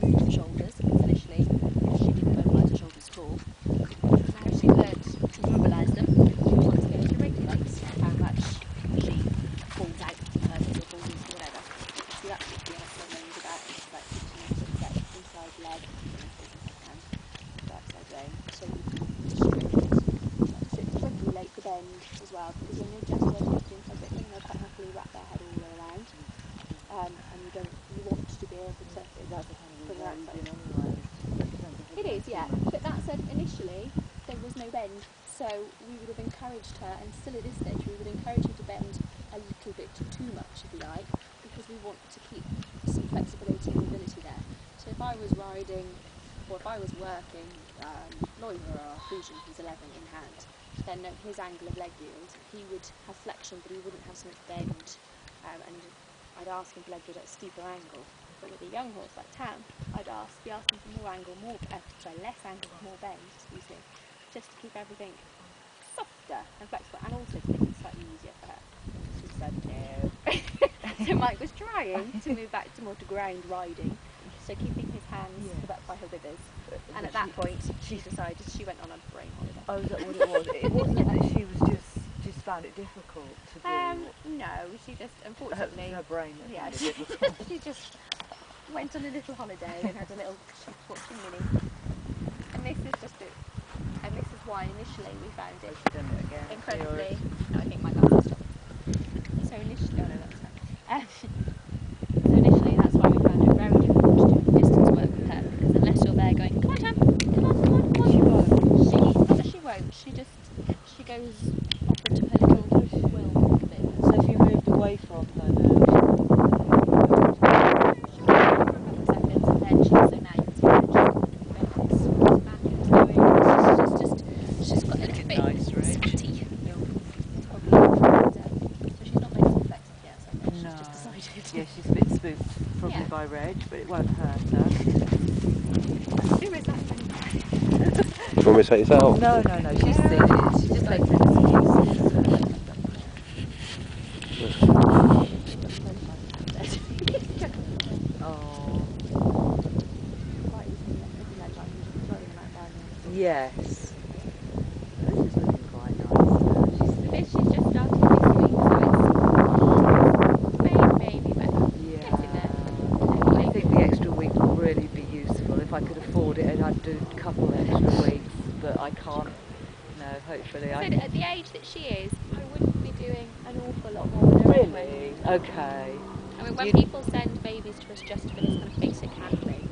move the shoulders, because initially she didn't mobilise the shoulders at all. Now she's learned to mobilise them. Once again, she regulates how much she pulls out of her or pulls into whatever. So that's what the other learned about. It's like teaching them to set inside leg, inside hand, outside rein, so you can regulate the bend as well, because when you're just working up inside it, they'll quite happily wrap their head all the way around, and you want to be able to bring that outside. It is, yeah, but that said, initially there was no bend, so we would have encouraged her, and still at this stage we would encourage her to bend a little bit too much, if you like, because we want to keep some flexibility and mobility there. So if I was riding, or if I was working Loiva or Fusion, who's 11 in hand, then his angle of leg yield, he would have flexion, but he wouldn't have so much bend, and I'd ask him for leg yield at a steeper angle. But with a young horse like Tam, I'd be asking for more angle, less angle, more bend, excuse me, just to keep everything softer and flexible, and also to make it slightly easier for her. She said no. So Mike was trying to move back to more to ground riding, so keeping his hands put up by her withers. And at that point, she decided she went on a brain holiday. Oh, is that what it was? It wasn't that she was just found it difficult to do. No, she just unfortunately her brain that found it difficult. she just went on a little holiday and had a little. She was watching Minnie, and this is just it. And this is why initially we found it incredibly. No, I think my glasses stopped. So initially, oh no, that's fine. So initially, that's why we found it very difficult to do distance work with her, because unless you're there going, come on, Tam, come on, come on, come on. She won't. Not that she won't. She goes off into her little world a bit. So if you moved away from her now, she's a bit spooked probably by Reg, but it won't hurt her. Who is that? Do you want me to take this out? No, she's seen she just takes it as it yes. This is looking quite nice. She's just starting this week, so it's maybe better. Yeah. I think the extra week will really be useful. If I could afford it, I'd do a couple extra weeks, but I can't. No, hopefully so at the age that she is, I wouldn't be doing an awful lot more with her anyway. Okay. I mean, when people send babies to us just for this kind of basic handling,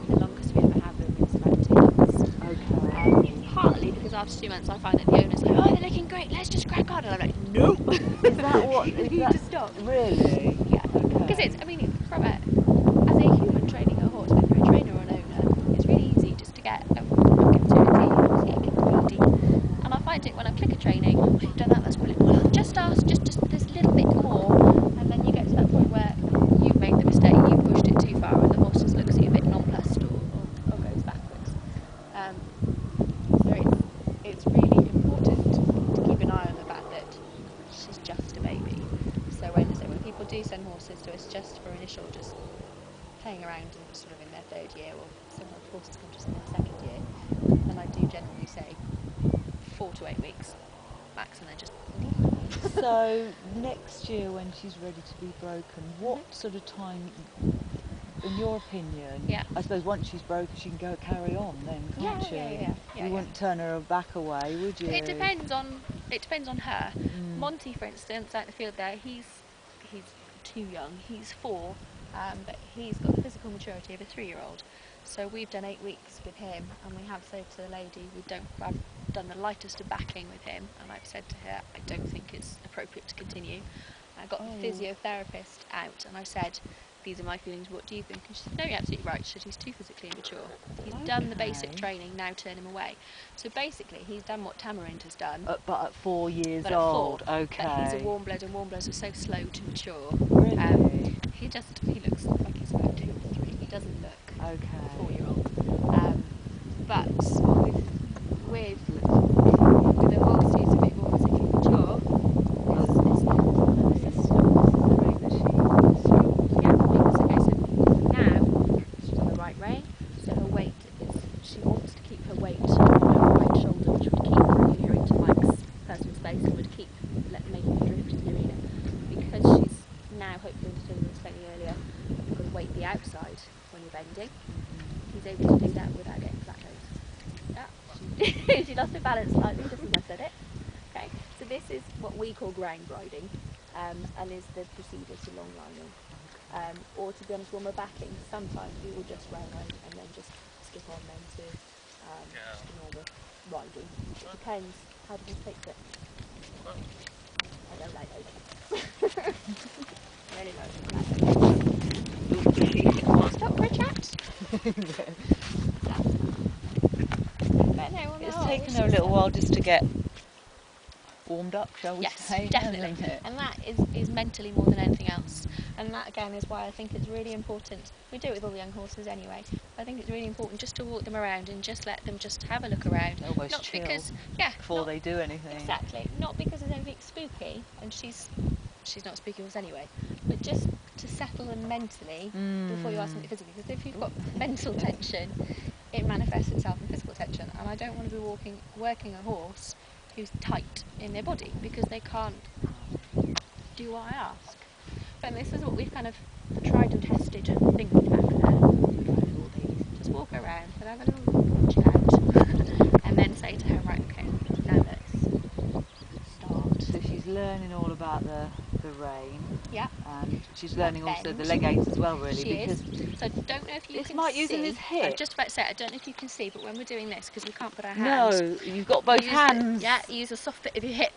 the longest we ever have them is about 2 months. Okay. Partly because after 2 months I find that the owner's like, oh, they're looking great, let's just crack on. And I'm like, no. Is that what? You need to stop. Really? Yeah. Because it's, I mean, from as a human training a horse, whether you're a trainer or an owner, it's really easy just to get capability. And I find it when I'm clicker training, you've done that, that's brilliant. Well, just ask, just this little bit more, and then you get to that point where you've made the mistake, you've pushed it too far, and the horse just looks at you a bit nonplussed or goes backwards. So it's really important to keep an eye on the fact that she's just a baby. So when people do send horses to us just for initial, just playing around and sort of in their 3rd year, or some horses come to us in their 2nd year, then I do generally say 4 to 8 weeks max, and then just leave. So next year when she's ready to be broken, what sort of time, in your opinion, I suppose once she's broken she can go carry on then, can't she? Yeah, you wouldn't turn her back away, would you? It depends on her. Monty, for instance, out in the field there, he's too young, he's 4, but he's got the physical maturity of a 3-year-old. So we've done 8 weeks with him, and we have said to the lady, I've done the lightest of backing with him, and I've said to her, I don't think it's appropriate to continue. I got the physiotherapist out, and I said, these are my feelings, what do you think? And she said, no, you're absolutely right. She said, he's too physically immature. He's done the basic training, now turn him away. So basically, he's done what Tamarind has done. But at 4 years old. Okay. But he's a warm blood, and warm bloods are so slow to mature. Really? He looks like he's about 2 or 3. He doesn't look a 4-year-old. But with a horse who's a bit more physically mature, it's not the way that she. Yeah, because okay, so now the outside when you're bending. He's able to do that without getting flat nose. Yeah, she lost her balance slightly just as I said it. Okay, so this is what we call ground riding, and is the procedure to long lining. Or to be honest, when we're backing, sometimes we will just ground ride and then just skip on then to just a normal riding. It depends how the horse takes it. I don't like those. Really don't. Stop for a chat. But no, It's taken her a little while just to get warmed up, shall we say? Yes, definitely. And that is mentally more than anything else. And that again is why I think it's really important. We do it with all the young horses anyway. I think it's really important just to walk them around and just let them just have a look around. Almost not chill because, before they do anything. Exactly. Not because there's anything spooky, and she's not spooky with us anyway, but just to settle them mentally before you ask them physically. Because if you've got mental tension, it manifests itself in physical tension. And I don't want to be working a horse who's tight in their body because they can't do what I ask. And this is what we've kind of tried and tested and thinking back there. We've tried with all these. Just walk around and have a little chat and then say to her, right, okay, now let's start. So she's learning all about the rein. Yeah. And she's learning also the leg aids as well, really. She because is. So I don't know if you can Mike see. using his hip. I was just about to say, I don't know if you can see, but when we're doing this, because we can't put our hands. No, you've got both hands. Use a soft bit of your hip.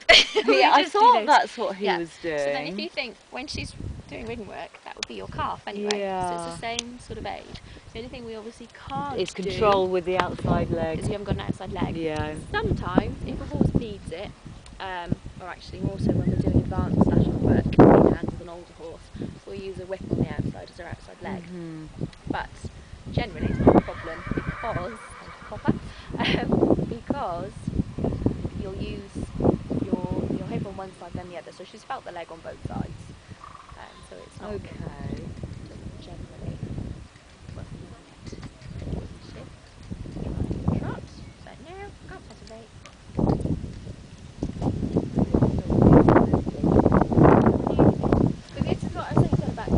Yeah, I thought that's what he was doing. So then if you think, when she's doing ring work, that would be your calf anyway. Yeah. So it's the same sort of aid. The only thing we obviously can't is control with the outside leg. is you haven't got an outside leg. Yeah. Sometimes, if a horse needs it, or actually more so when we're doing advanced national work in hand with an older horse, we'll use a whip on the outside as our outside leg. But generally it's not a problem because you'll use your hip on one side then the other. So she's felt the leg on both sides. So it's not generally trot. So now, can't possibly. But this is what I was saying about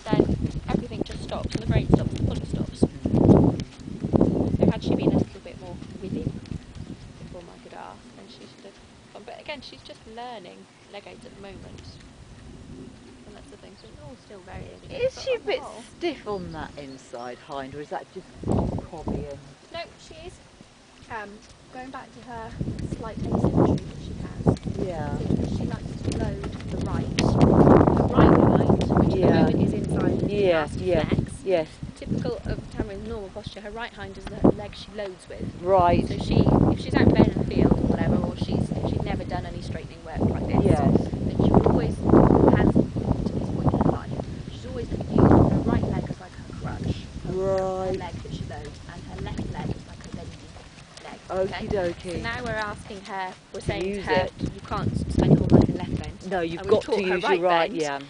then everything just stops and the brain stops, the body stops. So had she been a little bit more within before I could ask, then she should have gone. But again, she's just learning leg aids at the moment. And that's the thing, so it's all still very early. Is she a bit stiff on that inside hind, or is that just cobby? No, she is. Going back to her slight asymmetry that she has. Yeah. She likes to load the right hind, which at the moment is inside the flex. Yes. Typical of Tamarind's normal posture, her right hind is the leg she loads with. Right. So if she's out playing in the field or whatever, or if she's never done any straightening work like this, then she always has, to this point in her life, she's always used her right leg as like her crutch. Her leg that she loads, and her left leg is like her bending leg. Okie dokie. So now we're asking her, we're saying to her, you can't spend your whole life in left bend. No, you've got to use your right,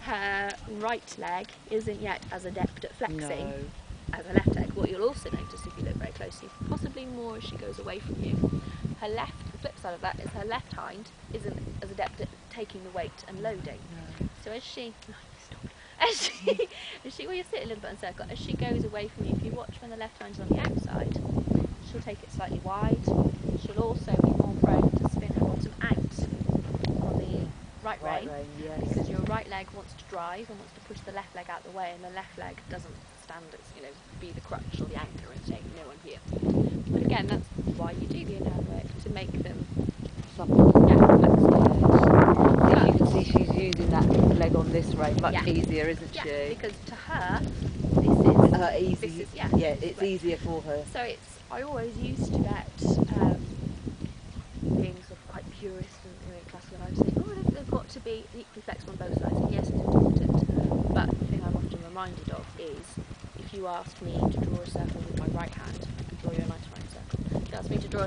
Her right leg isn't yet as adept at flexing as her left leg. What you'll also notice if you look very closely, possibly more as she goes away from you, the flip side of that is her left hind isn't as adept at taking the weight and loading. So as she well, you sit a little bit in a circle, as she goes away from you, if you watch when the left hind's on the outside, she'll take it slightly wide. She'll also be more prone to spin her bottom out on the right rein, because your right leg wants to drive and wants to push the left leg out the way, and the left leg doesn't stand as, be the crutch or the anchor and say, no, I'm here. But again, that's why you do the in-hand work, to make them supple. Flexible. As you can see, she's using that leg on this rein much easier, isn't she? Because to her, this is easy. It's easier for her. So I always used to get being sort of quite purist and classical, and I was saying, oh, they've got to be equally flexible on both sides. And yes, it's important, but the thing I'm often reminded of is, if you asked me to draw a circle with my right hand, draw your 90 right circle. If you asked me to draw